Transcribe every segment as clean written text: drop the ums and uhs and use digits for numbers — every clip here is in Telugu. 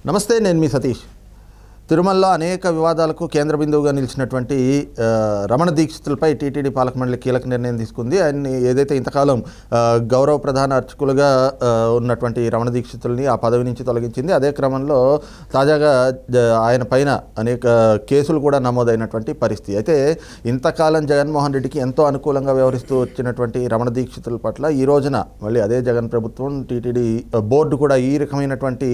నమస్తే, నేను మీ సతీష్. తిరుమలలో అనేక వివాదాలకు కేంద్ర బిందువుగా నిలిచినటువంటి రమణ దీక్షితులపై టీటీడీ పాలక మండలి కీలక నిర్ణయం తీసుకుంది. ఆయన్ని ఏదైతే ఇంతకాలం గౌరవ ప్రధాన అర్చకులుగా ఉన్నటువంటి రమణ దీక్షితుల్ని ఆ పదవి నుంచి తొలగించింది. అదే క్రమంలో తాజాగా ఆయన పైన అనేక కేసులు కూడా నమోదైనటువంటి పరిస్థితి. అయితే ఇంతకాలం జగన్మోహన్ రెడ్డికి ఎంతో అనుకూలంగా వ్యవహరిస్తూ వచ్చినటువంటి రమణ దీక్షితుల పట్ల ఈ రోజున మళ్ళీ అదే జగన్ ప్రభుత్వం, టీటీడీ బోర్డు కూడా ఈ రకమైనటువంటి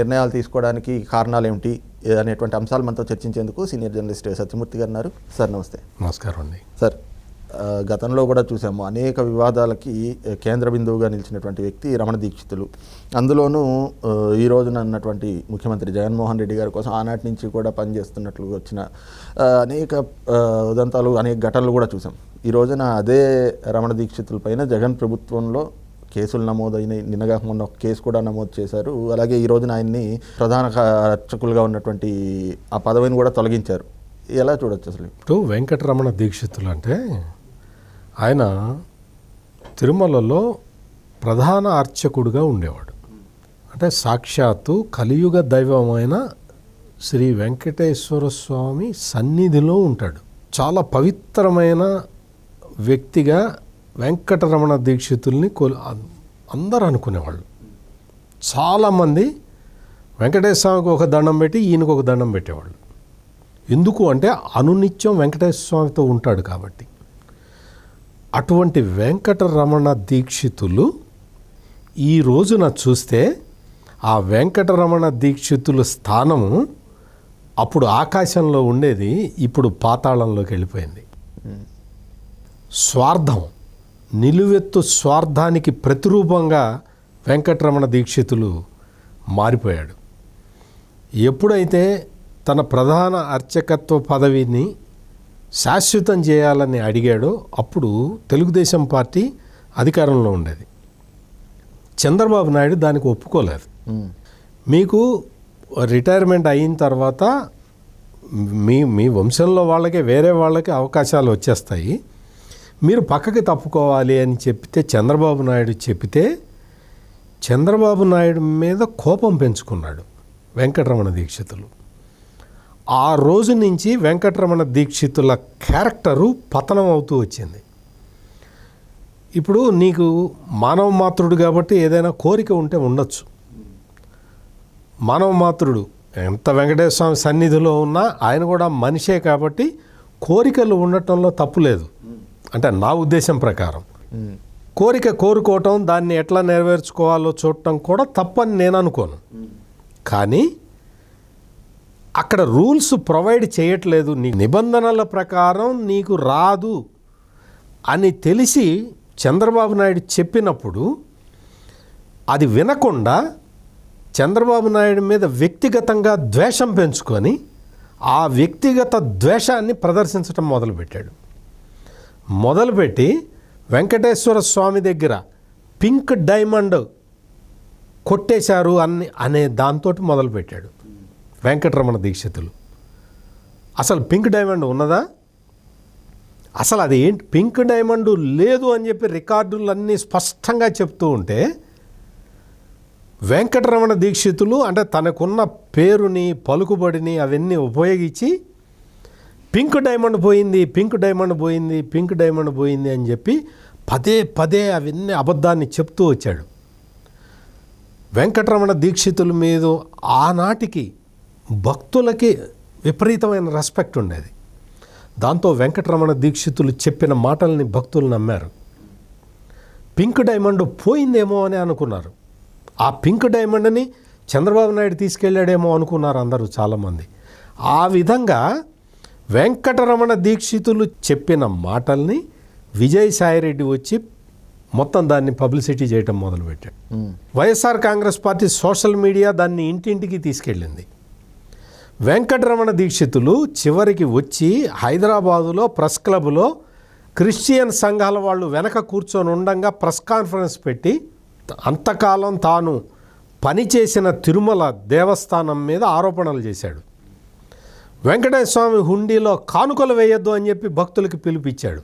నిర్ణయాలు తీసుకోవడానికి కారణాలు ఏమిటి అనేటువంటి అంశాలు మనతో చర్చించేందుకు సీనియర్ జర్నలిస్ట్ సత్యమూర్తి గారు ఉన్నారు. సార్ నమస్తే. నమస్కారం అండి. సార్, గతంలో కూడా చూసాము అనేక వివాదాలకి కేంద్ర బిందువుగా నిలిచినటువంటి వ్యక్తి రమణ దీక్షితులు. అందులోనూ ఈ రోజున అన్నటువంటి ముఖ్యమంత్రి జగన్మోహన్ రెడ్డి గారి కోసం ఆనాటి నుంచి కూడా పనిచేస్తున్నట్లు వచ్చిన అనేక ఉదంతాలు, అనేక ఘటనలు కూడా చూసాం. ఈ రోజున అదే రమణ దీక్షితుల పైన జగన్ ప్రభుత్వంలో కేసులు నమోదైన, నిన్నగా మొన్న ఒక కేసు కూడా నమోదు చేశారు. అలాగే ఈ రోజున ఆయన్ని ప్రధాన అర్చకులుగా ఉన్నటువంటి ఆ పదవిని కూడా తొలగించారు. ఎలా చూడొచ్చు అసలు? ఇప్పుడు వెంకటరమణ దీక్షితులు అంటే ఆయన తిరుమలలో ప్రధాన అర్చకుడుగా ఉండేవాడు. అంటే సాక్షాత్తు కలియుగ దైవమైన శ్రీ వెంకటేశ్వర స్వామి సన్నిధిలో ఉంటాడు. చాలా పవిత్రమైన వ్యక్తిగా వెంకటరమణ దీక్షితుల్ని అందరూ అనుకునేవాళ్ళు. చాలామంది వెంకటేశ్వర స్వామికి ఒక దండం పెట్టి ఈయనకు ఒక దండం పెట్టేవాళ్ళు. ఎందుకు అంటే అనునిత్యం వెంకటేశ్వర స్వామితో ఉంటాడు కాబట్టి. అటువంటి వెంకటరమణ దీక్షితులు ఈ రోజున చూస్తే ఆ వెంకటరమణ దీక్షితుల స్థానము అప్పుడు ఆకాశంలో ఉండేది, ఇప్పుడు పాతాళంలోకి వెళ్ళిపోయింది. స్వార్థం, నిలువెత్తు స్వార్థానికి ప్రతిరూపంగా వెంకటరమణ దీక్షితులు మారిపోయాడు. ఎప్పుడైతే తన ప్రధాన అర్చకత్వ పదవిని శాశ్వతం చేయాలని అడిగాడో అప్పుడు తెలుగుదేశం పార్టీ అధికారంలో ఉండేది. చంద్రబాబు నాయుడు దానికి ఒప్పుకోలేదు. మీకు రిటైర్మెంట్ అయిన తర్వాత మీ వంశంలో వాళ్ళకే, వేరే వాళ్ళకి అవకాశాలు వచ్చేస్తాయి, మీరు పక్కకి తప్పుకోవాలి అని చెప్తే చంద్రబాబు నాయుడు మీద కోపం పెంచుకున్నాడు వెంకటరమణ దీక్షితులు. ఆ రోజు నుంచి వెంకటరమణ దీక్షితుల క్యారెక్టరు పతనం అవుతూ వచ్చింది. ఇప్పుడు నీకు మానవ మాతృడు కాబట్టి ఏదైనా కోరిక ఉంటే ఉండొచ్చు. మానవ మాతృడు ఎంత వెంకటేశ్వర స్వామి సన్నిధిలో ఉన్నా ఆయన కూడా మనిషే కాబట్టి కోరికలు ఉండటంలో తప్పు లేదు. అంటే నా ఉద్దేశం ప్రకారం కోరిక కోరుకోవటం, దాన్ని ఎట్లా నెరవేర్చుకోవాలో చూడటం కూడా తప్పని నేను అనుకోను. కానీ అక్కడ రూల్స్ ప్రొవైడ్ చేయట్లేదు. నీ నిబంధనల ప్రకారం నీకు రాదు అని తెలిసి చంద్రబాబు నాయుడు చెప్పినప్పుడు అది వినకుండా చంద్రబాబు నాయుడు మీద వ్యక్తిగతంగా ద్వేషం పెంచుకొని ఆ వ్యక్తిగత ద్వేషాన్ని ప్రదర్శించడం మొదలుపెట్టి వెంకటేశ్వర స్వామి దగ్గర పింక్ డైమండ్ కొట్టేశారు అనే దాంతో మొదలుపెట్టాడు వెంకటరమణ దీక్షితులు. అసలు పింక్ డైమండ్ ఉన్నదా? అసలు అది ఏంటి? పింక్ డైమండ్ లేదు అని చెప్పి రికార్డులన్నీ స్పష్టంగా చెప్తూ ఉంటే వెంకటరమణ దీక్షితులు అంటే తనకున్న పేరుని, పలుకుబడిని అవన్నీ ఉపయోగించి పింక్ డైమండ్ పోయింది అని చెప్పి పదే అవన్నీ అబద్ధాన్ని చెప్తూ వచ్చాడు. వెంకటరమణ దీక్షితుల మీద ఆనాటికి భక్తులకి విపరీతమైన రెస్పెక్ట్ ఉండేది. దాంతో వెంకటరమణ దీక్షితులు చెప్పిన మాటల్ని భక్తులు నమ్మారు. పింక్ డైమండ్ పోయిందేమో అని అనుకున్నారు. ఆ పింక్ డైమండ్ని చంద్రబాబు నాయుడు తీసుకెళ్ళాడేమో అనుకున్నారు అందరూ, చాలామంది. ఆ విధంగా వెంకటరమణ దీక్షితులు చెప్పిన మాటల్ని విజయసాయిరెడ్డి వచ్చి మొత్తం దాన్ని పబ్లిసిటీ చేయటం మొదలుపెట్టాడు. YSR Congress party social media దాన్ని ఇంటింటికి తీసుకెళ్ళింది. వెంకటరమణ దీక్షితులు చివరికి వచ్చి హైదరాబాదులో ప్రెస్ క్లబ్లో క్రిస్టియన్ సంఘాల వాళ్ళు వెనక కూర్చొని ఉండగా ప్రెస్ కాన్ఫరెన్స్ పెట్టి అంతకాలం తాను పనిచేసిన తిరుమల దేవస్థానం మీద ఆరోపణలు చేశాడు. వెంకటేశ్వర స్వామి హుండీలో కానుకలు వేయొద్దు అని చెప్పి భక్తులకి పిలిపించాడు.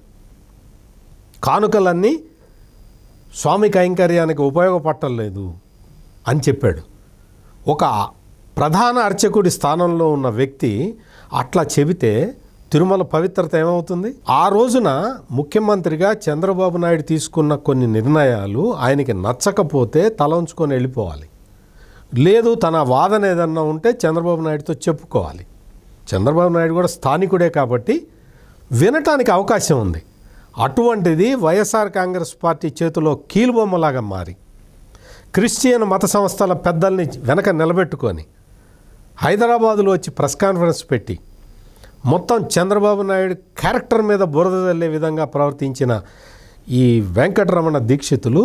కానుకలన్నీ స్వామి కైంకర్యానికి ఉపయోగపడలేదు అని చెప్పాడు. ఒక ప్రధాన అర్చకుడి స్థానంలో ఉన్న వ్యక్తి అట్లా చెబితే తిరుమల పవిత్రత ఏమవుతుంది? ఆ రోజున ముఖ్యమంత్రిగా చంద్రబాబు నాయుడు తీసుకున్న కొన్ని నిర్ణయాలు ఆయనకి నచ్చకపోతే తల ఉంచుకొని వెళ్ళిపోవాలి. లేదు తన వాదన ఏదన్నా ఉంటే చంద్రబాబు నాయుడుతో చెప్పుకోవాలి. చంద్రబాబు నాయుడు కూడా స్థానికుడే కాబట్టి వినటానికి అవకాశం ఉంది. అటువంటిది వైఎస్ఆర్ కాంగ్రెస్ పార్టీ చేతిలో కీలుబొమ్మలాగా మారి క్రిస్టియన్ మత సంస్థల పెద్దల్ని వెనక నిలబెట్టుకొని హైదరాబాదులో వచ్చి ప్రెస్ కాన్ఫరెన్స్ పెట్టి మొత్తం చంద్రబాబు నాయుడు క్యారెక్టర్ మీద బురద చల్లే విధంగా ప్రవర్తించిన ఈ వెంకటరమణ దీక్షితులు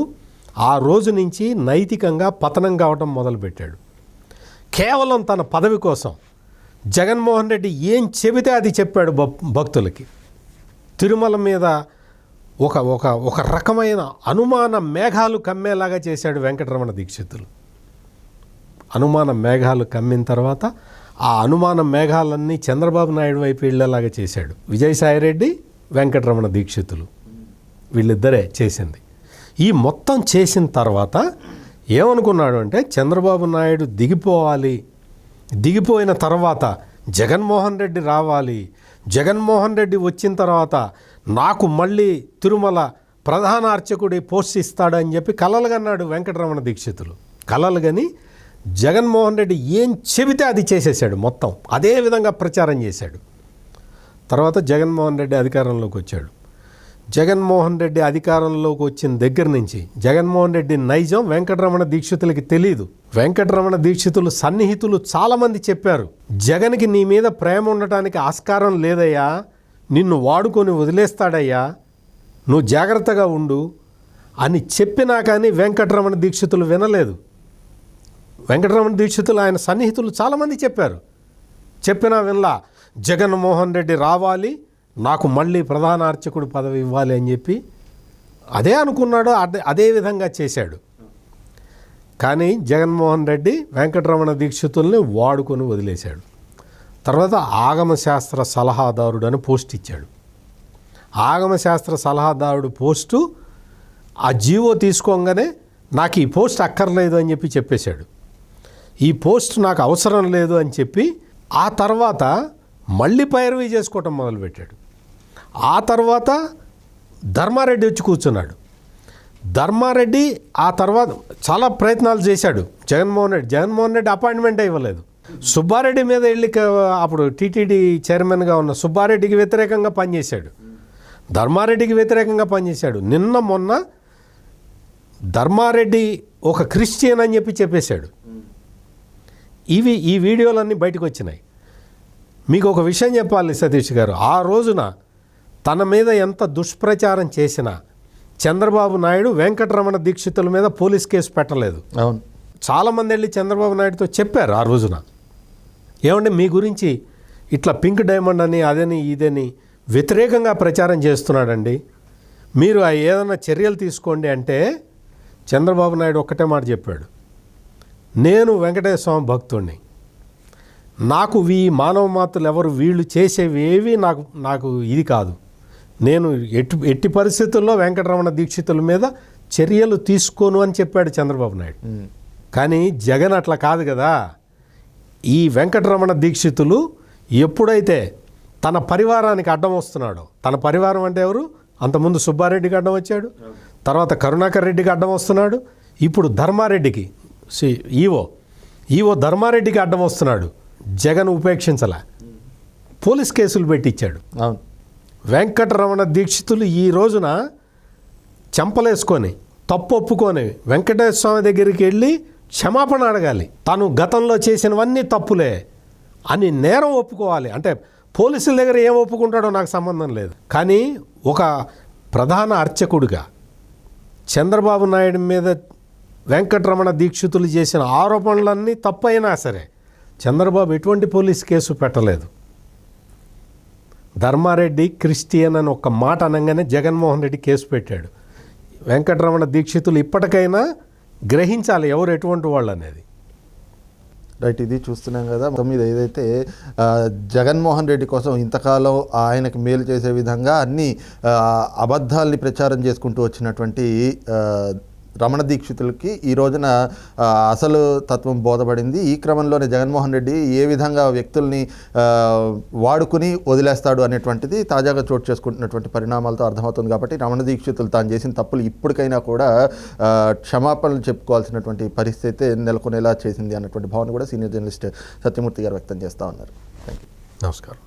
ఆ రోజు నుంచి నైతికంగా పతనం కావటం మొదలుపెట్టాడు. కేవలం తన పదవి కోసం జగన్మోహన్ రెడ్డి ఏం చెబితే అది చెప్పాడు భక్తులకి. తిరుమల మీద ఒక ఒక ఒక రకమైన అనుమాన మేఘాలు కమ్మేలాగా చేశాడు వెంకటరమణ దీక్షితులు. అనుమాన మేఘాలు కమ్మిన తర్వాత ఆ అనుమాన మేఘాలన్నీ చంద్రబాబు నాయుడు వైపు వెళ్ళేలాగా చేశాడు. విజయసాయిరెడ్డి, వెంకటరమణ దీక్షితులు వీళ్ళిద్దరే చేసింది. ఈ మొత్తం చేసిన తర్వాత ఏమనుకున్నాడు అంటే చంద్రబాబు నాయుడు దిగిపోవాలి, దిగిపోయిన తర్వాత జగన్మోహన్ రెడ్డి రావాలి, జగన్మోహన్ రెడ్డి వచ్చిన తర్వాత నాకు మళ్ళీ తిరుమల ప్రధాన అర్చకుడి పోస్ట్ ఇస్తాడని చెప్పి కలలుగన్నాడు వెంకటరమణ దీక్షితులు. కలలుగని జగన్మోహన్ రెడ్డి ఏం చెబితే అది చేసేసాడు. మొత్తం అదే విధంగా ప్రచారం చేశాడు. తర్వాత జగన్మోహన్ రెడ్డి అధికారంలోకి వచ్చాడు. జగన్మోహన్ రెడ్డి అధికారంలోకి వచ్చిన దగ్గర నుంచి జగన్మోహన్ రెడ్డి నైజం వెంకటరమణ దీక్షితులకి తెలీదు. వెంకటరమణ దీక్షితులు సన్నిహితులు చాలామంది చెప్పారు, జగన్కి నీ మీద ప్రేమ ఉండటానికి ఆస్కారం లేదయ్యా, నిన్ను వాడుకొని వదిలేస్తాడయ్యా, నువ్వు జాగ్రత్తగా ఉండు అని చెప్పినా కానీ వెంకటరమణ దీక్షితులు వినలేదు. వెంకటరమణ దీక్షితులు ఆయన సన్నిహితులు చాలామంది చెప్పారు, చెప్పినా వినలా. జగన్మోహన్ రెడ్డి రావాలి, నాకు మళ్ళీ ప్రధాన అర్చకుడు పదవి ఇవ్వాలి అని చెప్పి అదే అనుకున్నాడు, అదే విధంగా చేశాడు. కానీ జగన్మోహన్ రెడ్డి వెంకటరమణ దీక్షితుల్ని వాడుకొని వదిలేశాడు. తర్వాత ఆగమశాస్త్ర సలహాదారుడు అని పోస్ట్ ఇచ్చాడు. ఆగమశాస్త్ర సలహాదారుడు పోస్టు ఆ జీవో తీసుకోగానే నాకు ఈ పోస్ట్ అక్కర్లేదు అని చెప్పి చెప్పేశాడు. ఈ పోస్ట్ నాకు అవసరం లేదు అని చెప్పి ఆ తర్వాత మళ్ళీ పైరవీ చేసుకోవటం మొదలుపెట్టాడు. ఆ తర్వాత ధర్మారెడ్డి వచ్చి కూర్చున్నాడు. ధర్మారెడ్డి ఆ తర్వాత చాలా ప్రయత్నాలు చేశాడు. జగన్మోహన్ రెడ్డి అపాయింట్మెంటే ఇవ్వలేదు. సుబ్బారెడ్డి మీద వెళ్ళి అప్పుడు టీటీడీ చైర్మన్గా ఉన్న సుబ్బారెడ్డికి వ్యతిరేకంగా పనిచేశాడు, ధర్మారెడ్డికి వ్యతిరేకంగా పనిచేశాడు. నిన్న మొన్న ధర్మారెడ్డి ఒక క్రిస్టియన్ అని చెప్పేశాడు. ఈ వీడియోలన్నీ బయటకు వచ్చినాయి. మీకు ఒక విషయం చెప్పాలి సతీష్ గారు, ఆ రోజున తన మీద ఎంత దుష్ప్రచారం చేసినా చంద్రబాబు నాయుడు వెంకటరమణ దీక్షితుల మీద పోలీస్ కేసు పెట్టలేదు. అవును, చాలామంది వెళ్ళి చంద్రబాబు నాయుడుతో చెప్పారు ఆ రోజున, ఏమంటే మీ గురించి ఇట్లా పింక్ డైమండ్ అని అదని ఇదని వ్యతిరేకంగా ప్రచారం చేస్తున్నాడండి, మీరు ఏదైనా చర్యలు తీసుకోండి అంటే చంద్రబాబు నాయుడు ఒక్కటే మాట చెప్పాడు, నేను వెంకటేశ్వర స్వామి భక్తుడిని, నాకు ఈ మానవ మాతలు ఎవరు వీళ్ళు చేసేవి ఏవి నాకు ఇది కాదు, నేను ఎట్టి పరిస్థితుల్లో వెంకటరమణ దీక్షితుల మీద చర్యలు తీసుకోను అని చెప్పాడు చంద్రబాబు నాయుడు. కానీ జగన్ అట్లా కాదు కదా. ఈ వెంకటరమణ దీక్షితులు ఎప్పుడైతే తన పరివారానికి అడ్డం వస్తున్నాడో, తన పరివారం అంటే ఎవరు, అంతకుముందు సుబ్బారెడ్డికి అడ్డం వచ్చాడు, తర్వాత కరుణాకర్ రెడ్డికి అడ్డం వస్తున్నాడు, ఇప్పుడు ధర్మారెడ్డికి ఈవో ధర్మారెడ్డికి అడ్డం వస్తున్నాడు. జగన్ ఉపేక్షించలే, పోలీస్ కేసులు పెట్టించాడు. అవును, వెంకటరమణ దీక్షితులు ఈ రోజున చెంపలేసుకొని తప్పు ఒప్పుకొని వెంకటేశ్వర స్వామి దగ్గరికి వెళ్ళి క్షమాపణ అడగాలి. తను గతంలో చేసినవన్నీ తప్పులే అని నేరం ఒప్పుకోవాలి. అంటే పోలీసుల దగ్గర ఏం ఒప్పుకుంటాడో నాకు సంబంధం లేదు. కానీ ఒక ప్రధాన అర్చకుడిగా చంద్రబాబు నాయుడు మీద వెంకటరమణ దీక్షితులు చేసిన ఆరోపణలన్నీ తప్పైనా సరే చంద్రబాబు ఎటువంటి పోలీస్ కేసు పెట్టలేదు. ధర్మారెడ్డి క్రిస్టియన్ అని ఒక మాట అనగానే జగన్మోహన్ రెడ్డి కేసు పెట్టాడు. వెంకటరమణ దీక్షితులు ఇప్పటికైనా గ్రహించాలి ఎవరు ఎటువంటి వాళ్ళు అనేది. రైట్, ఇది చూస్తున్నాం కదా. మొత్తం మీద ఏదైతే జగన్మోహన్ రెడ్డి కోసం ఇంతకాలం ఆయనకు మేలు చేసే విధంగా అన్ని అబద్ధాల్ని ప్రచారం చేసుకుంటూ వచ్చినటువంటి రమణ దీక్షితులకి ఈ రోజున అసలు తత్వం బోధపడింది. ఈ క్రమంలోనే జగన్మోహన్ రెడ్డి ఏ విధంగా వ్యక్తుల్ని వాడుకుని వదిలేస్తాడు అనేటువంటిది తాజాగా చోటు చేసుకుంటున్నటువంటి పరిణామాలతో అర్థమవుతుంది. కాబట్టి రమణ దీక్షితులు తాను చేసిన తప్పులు ఇప్పటికైనా కూడా క్షమాపణలు చెప్పుకోవాల్సినటువంటి పరిస్థితి నెలకొనేలా చేసింది అన్నటువంటి భావన కూడా సీనియర్ జర్నలిస్ట్ సత్యమూర్తి గారు వ్యక్తం చేస్తూ ఉన్నారు. Thank you. నమస్కారం.